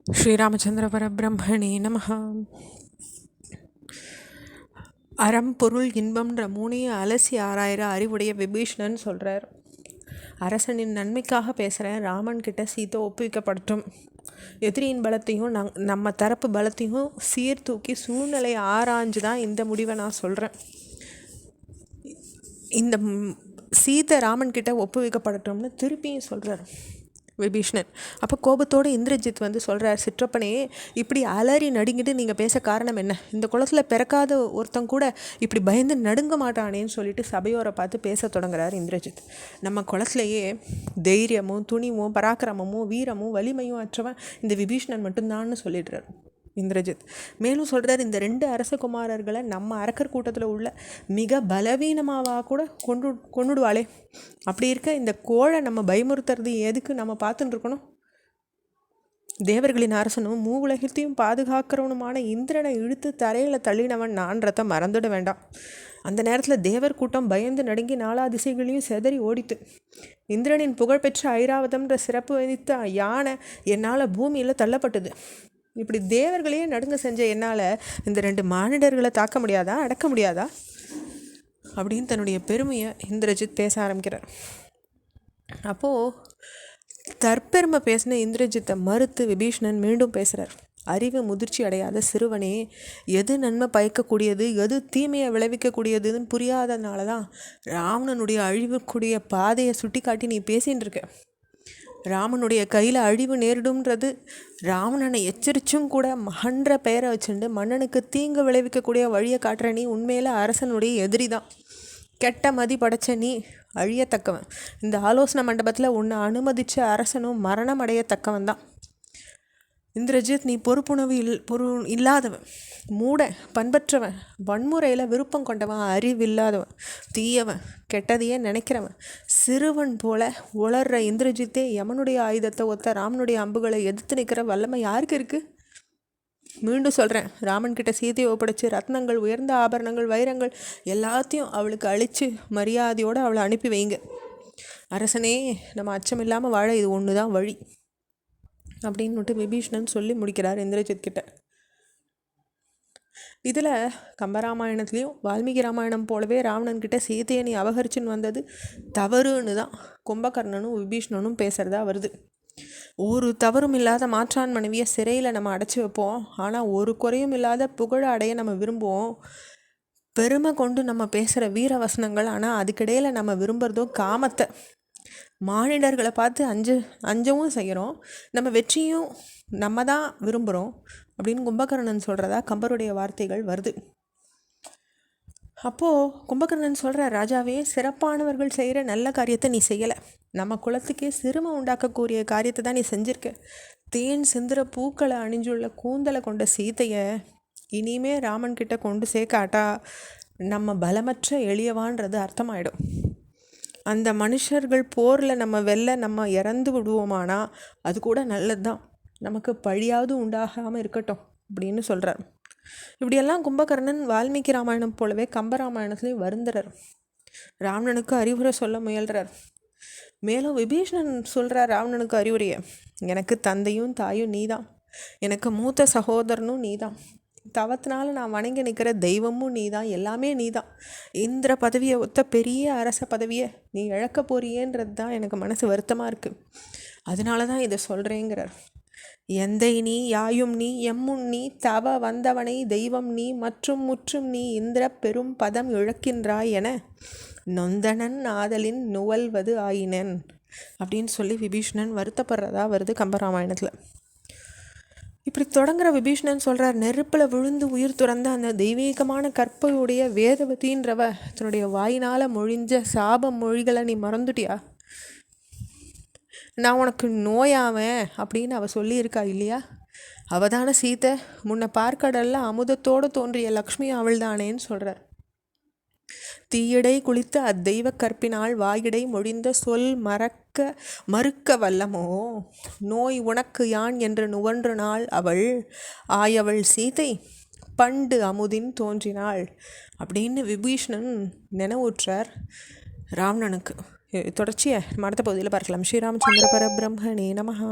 ஸ்ரீராமச்சந்திர பரபிரம்மணே நமஹ. அறம் பொருள் இன்பம்ன்ற மூணையும் அலசி ஆராயிர அறிவுடைய விபீஷ்ணன் சொல்கிறார். அரசனின் நன்மைக்காக பேசுகிறேன். ராமன் கிட்ட சீதை ஒப்புவிக்கப்படட்டும். எதிரியின் பலத்தையும் நம்ம தரப்பு பலத்தையும் சீர்தூக்கி சூழ்நிலையை ஆராய்ஞ்சு தான் இந்த முடிவை நான் சொல்கிறேன். இந்த சீதை ராமன் கிட்ட ஒப்புவிக்கப்படட்டும்னு திருப்பியும் சொல்கிறார் விபீஷ்ணன். அப்போ கோபத்தோடு இந்திரஜித் சொல்கிறார், சிற்றப்பனே, இப்படி அலறி நடுங்கிட்டு நீங்கள் பேச காரணம் என்ன? இந்த குளத்தில் பிறக்காத ஒருத்தன் கூட இப்படி பயந்து நடுங்க மாட்டானேன்னு சொல்லிட்டு சபையோரை பார்த்து பேச தொடங்குறார் இந்திரஜித். நம்ம குளத்துலையே தைரியமும் துணிவும் பராக்கிரமமும் வீரமும் வலிமையும் அற்றவன் இந்த விபீஷ்ணன் மட்டும்தான்னு சொல்லிடுறார் இந்திரஜித். மேலும் சொல்கிறார், இந்த 2 அரசகுமாரர்களை நம்ம அரக்கர் கூட்டத்தில் உள்ள மிக பலவீனமாக கூட கொண்டுடுவாளே. அப்படி இருக்க இந்த கோழை நம்ம பயமுறுத்துறது எதுக்கு நம்ம பார்த்துட்டு இருக்கணும்? தேவர்களின் அரசனும் மூவுலகத்தையும் பாதுகாக்கிறவனுமான இந்திரனை இழுத்து தரையில் தள்ளினவன் நான்றதை மறந்துட வேண்டாம். அந்த நேரத்தில் தேவர் கூட்டம் பயந்து நடுங்கி 4 திசைகளையும் செதறி ஓடித்து. இந்திரனின் புகழ்பெற்ற ஐராவதம்ன்ற சிறப்பு வைத்த யானை என்னால் பூமியில் தள்ளப்பட்டது. இப்படி தேவர்களையே நடுங்க செஞ்ச என்னால் இந்த 2 மானிடர்களை தாக்க முடியாதா, அடக்க முடியாதா அப்படின்னு தன்னுடைய பெருமையை இந்திரஜித் பேச ஆரம்பிக்கிறார். அப்போது தற்பெருமை பேசின இந்திரஜித்தை மறுத்து விபீஷ்ணன் மீண்டும் பேசுகிறார். அறிவு முதிர்ச்சி அடையாத சிறுவனே, எது நன்மை பயக்கக்கூடியது எது தீமையை விளைவிக்கக்கூடியதுன்னு புரியாததுனால தான் ராவணனுடைய அழிவுக்கூடிய பாதையை சுட்டி காட்டி நீ பேசின்னு இருக்க. ராமனுடைய கையில் அழிவு நேரிடும்ன்றது ராவணனை எச்சரிச்சும் கூட மகன்ற பெயரை வச்சுண்டு மன்னனுக்கு தீங்கு விளைவிக்கக்கூடிய வழியை காட்டுற நீ உண்மையில் அரசனுடைய எதிரி தான். கெட்ட மதி படைச்ச நீ அழியத்தக்கவன். இந்த ஆலோசனை மண்டபத்தில் உன்னை அனுமதித்த அரசனும் மரணம் அடையத்தக்கவன் தான். இந்திரஜித், நீ இல்லாதவன், மூட, பண்பற்றவன், வன்முறையில் விருப்பம் கொண்டவன், அறிவில்லாதவன், தீயவன், கெட்டதையே நினைக்கிறவன், சிறுவன் போல உளர்ற இந்திரஜித்தே யமனுடைய ஆயுதத்தை ஒத்த ராமனுடைய அம்புகளை எதிர்த்து நிற்கிற வல்லமை யாருக்கு இருக்குது? மீண்டும் சொல்கிறேன், ராமன்கிட்ட சீதையை ஒப்படைச்சு ரத்னங்கள், உயர்ந்த ஆபரணங்கள், வைரங்கள் எல்லாத்தையும் அவளுக்கு அழித்து மரியாதையோடு அவளை அனுப்பி வைங்க. அரசனே, நம்ம அச்சம் இல்லாமல் வாழ இது ஒன்று தான் வழி அப்படின்னு விபீஷ்ணன் சொல்லி முடிக்கிறார் இந்திரஜித் கிட்ட. இதில் கம்பராமாயணத்துலேயும் வால்மீகி ராமாயணம் போலவே ராவணன்கிட்ட சீதையை நீ அபகரிச்சுன்னு வந்தது தவறுன்னு தான் கும்பகர்ணனும் விபீஷ்ணனும் பேசுகிறதா வருது. ஒரு தவறும் இல்லாத மாற்றான் மனைவியை சிறையில் நம்ம அடைச்சி வைப்போம். ஆனால் ஒரு குறையும் இல்லாத புகழ அடைய நம்ம விரும்புவோம். பெருமை கொண்டு நம்ம பேசுகிற வீர வசனங்கள். ஆனால் அதுக்கிடையில் நம்ம விரும்புகிறதோ காமத்தை. மானிடர்களை பார்த்து அஞ்சவும் செய்கிறோம், நம்ம வெற்றியும் நம்ம தான் விரும்புகிறோம் அப்படின்னு கும்பகர்ணன் சொல்கிறதா கம்பருடைய வார்த்தைகள் வருது. அப்போது கும்பகர்ணன் சொல்கிற, ராஜாவே, சிறப்பானவர்கள் செய்கிற நல்ல காரியத்தை நீ செய்யலை. நம்ம குலத்துக்கே சிறுமை உண்டாக்கக்கூடிய காரியத்தை தான் நீ செஞ்சிருக்க. தேன் சிந்துற பூக்களை அணிஞ்சுள்ள கூந்தலை கொண்ட சீதையை இனிமே ராமன் கிட்ட கொண்டு சேர்க்காட்டா நம்ம பலமற்ற எளியவான்றது அர்த்தமாயிடும். அந்த மனுஷர்கள் போரில் நம்ம இறந்து விடுவோமானா அது கூட நல்லது தான். நமக்கு பழியாவது உண்டாகாமல் இருக்கட்டும் அப்படின்னு சொல்கிறார். இப்படியெல்லாம் கும்பகர்ணன் வால்மீகி ராமாயணம் போலவே கம்பராமாயணத்துலேயும் வருந்துறார். ராவணனுக்கு அறிவுரை சொல்ல முயல்றார். மேலும் விபீஷ்ணன் சொல்கிறார் ராவணனுக்கு அறிவுரையை, எனக்கு தந்தையும் தாயும் நீதான், எனக்கு மூத்த சகோதரனும் நீதான், தவத்தினால நான் வணங்கி நிற்கிற தெய்வமும் நீ தான், எல்லாமே நீ தான். இந்திர பதவியை ஒத்த பெரிய அரச பதவியை நீ இழக்க போறியேன்றது தான் எனக்கு மனசு வருத்தமாக இருக்குது. அதனால தான் இதை சொல்கிறேங்கிறார். எந்தை நீ, யாயும் நீ, எம்முன் நீ, தவ வந்தவனை தெய்வம் நீ, மற்றும் முற்றும் நீ இந்திர பெரும் பதம் இழக்கின்றாய் என நொந்தனன் ஆதலின் நுவல்வது ஆயினன் அப்படின்னு சொல்லி விபீஷ்ணன் வருத்தப்படுறதா வருது கம்பராமாயணத்தில். இப்படி தொடங்குற விபீஷ்ணன் சொல்கிறார், நெருப்பில் விழுந்து உயிர் துறந்த அந்த தெய்வீகமான கற்பையுடைய வேதவதின்றவ தன்னுடைய வாயினால் மொழிஞ்ச சாப மொழிகளை நீ மறந்துட்டியா? நான் உனக்கு நோயாவேன் அப்படின்னு அவள் சொல்லியிருக்கா இல்லையா? அவதான சீதை, முன்ன பார்க்கடல்ல அமுதத்தோடு தோன்றிய லக்ஷ்மி அவள் தானேன்னு சொல்கிறார். தீயடை குளித்த அத்தெய்வ கற்பினால் வாயிடை மொழிந்த சொல் மறுக்க வல்லமோ? நோய் உனக்கு யான் என்று நுவன்று நாள் அவள் ஆயவள் சீதை பண்டு அமுதின் தோன்றினாள் அப்படின்னு விபீஷ்ணன் நினைவுற்றார் ராவணனுக்கு. தொடர்ச்சியை அடுத்த பகுதியில் பார்க்கலாம். ஸ்ரீராமச்சந்திர பரபிரம்மணே நமஹா.